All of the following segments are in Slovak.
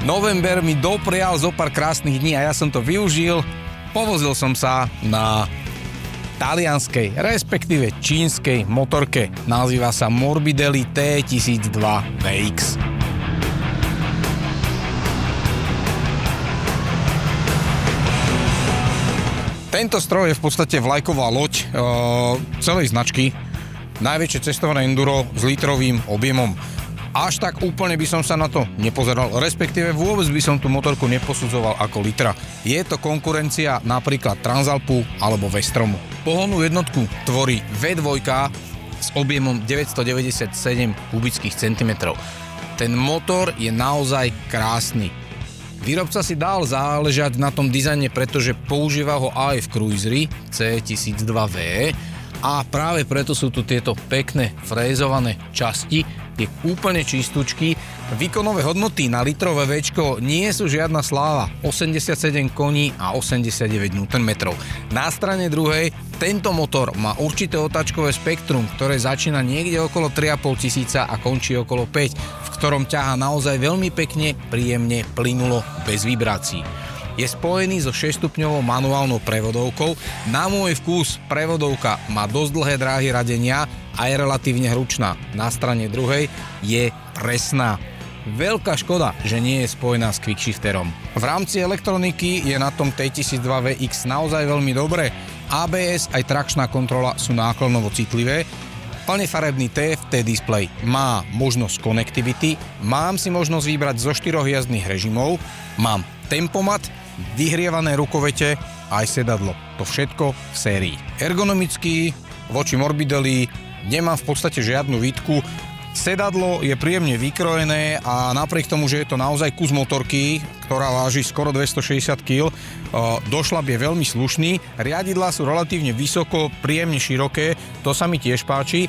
November mi doprial zo pár krásnych dní a ja som to využil. Povozil som sa na talianskej, respektíve čínskej motorke. Nazýva sa Morbidelli T1002 VX. Tento stroj je v podstate vlajková loď celej značky. Najväčšie cestované enduro s litrovým objemom. Až tak úplne by som sa na to nepozeral, respektíve vôbec by som tú motorku neposudzoval ako litra. Je to konkurencia napríklad Transalpu alebo Vestromu. Pohonnú jednotku tvorí V2 s objemom 997 kubických centimetrov. Ten motor je naozaj krásny. Výrobca si dal záležať na tom dizajne, pretože používa ho aj v cruiseri C1002V a práve preto sú tu tieto pekné frézované časti, je úplne čistúčky. Výkonové hodnoty na litrové Včko nie sú žiadna sláva, 87 koní a 89 Nm. Na strane druhej tento motor má určité otáčkové spektrum, ktoré začína niekde okolo 3,5 tisíca a končí okolo 5, v ktorom ťahá naozaj veľmi pekne, príjemne, plynulo, bez vibrácií. Je spojený so 6-stupňovou manuálnou prevodovkou. Na môj vkus prevodovka má dosť dlhé dráhy radenia a je relatívne hručná. Na strane druhej je presná. Veľká škoda, že nie je spojená s quickshifterom. V rámci elektroniky je na tom T1002VX naozaj veľmi dobré. ABS aj trakčná kontrola sú náklonovo citlivé. Plne farebný TFT displej má možnosť konektivity, mám si možnosť vybrať zo 4 jazdných režimov, mám tempomat, vyhrievané rukovete a aj sedadlo. To všetko v sérii. Ergonomicky voči Morbidelli nemám v podstate žiadnu výtku. Sedadlo je príjemne vykrojené a napriek tomu, že je to naozaj kus motorky, ktorá váži skoro 260 kg, došľap je veľmi slušný. Riadidlá sú relatívne vysoko, príjemne široké, to sa mi tiež páči.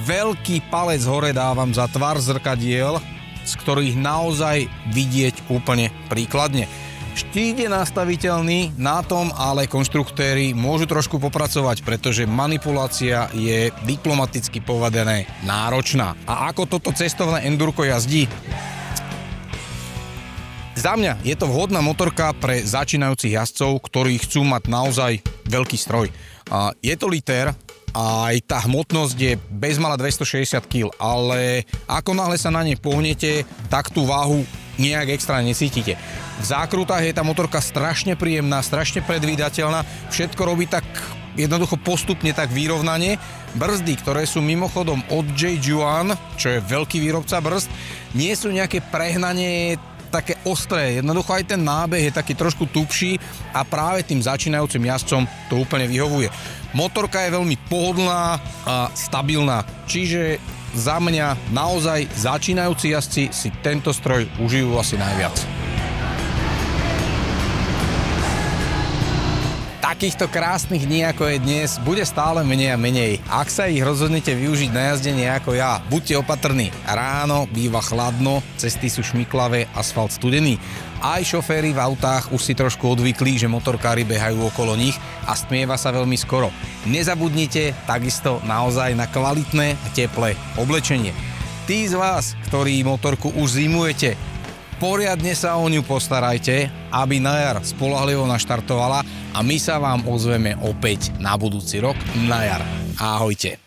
Veľký palec hore dávam za tvar zrkadiel, z ktorých naozaj vidieť úplne príkladne. Štít je nastaviteľný, na tom ale konštruktéri môžu trošku popracovať, pretože manipulácia je diplomaticky povedané náročná. A ako toto cestovné endurko jazdí? Za mňa je to vhodná motorka pre začínajúcich jazdcov, ktorí chcú mať naozaj veľký stroj. Je to liter, aj tá hmotnosť je bezmala 260 kg, ale ako náhle sa na nej pohnete, tak tú váhu nejak extra necítite. V zákrutách je tá motorka strašne príjemná, strašne predvídateľná, všetko robí tak jednoducho postupne, tak vyrovnane. Brzdy, ktoré sú mimochodom od J-Juan, čo je veľký výrobca brzd, nie sú nejaké prehnanie také ostré, jednoducho aj ten nábeh je taký trošku tupší a práve tým začínajúcim jazdcom to úplne vyhovuje. Motorka je veľmi pohodlná a stabilná, čiže za mňa naozaj začínajúci jazdci si tento stroj užijú asi najviac. Takýchto krásnych dní, ako je dnes, bude stále menej a menej. Ak sa ich rozhodnete využiť na jazdenie ako ja, buďte opatrní. Ráno býva chladno, cesty sú šmiklavé, asfalt studený. Aj šoféri v autách už si trošku odvykli, že motorkári behajú okolo nich a stmieva sa veľmi skoro. Nezabudnite takisto naozaj na kvalitné a teplé oblečenie. Tí z vás, ktorí motorku už zimujete, poriadne sa o ňu postarajte, aby na jar spoľahlivo naštartovala a my sa vám ozveme opäť na budúci rok na jar. Ahojte.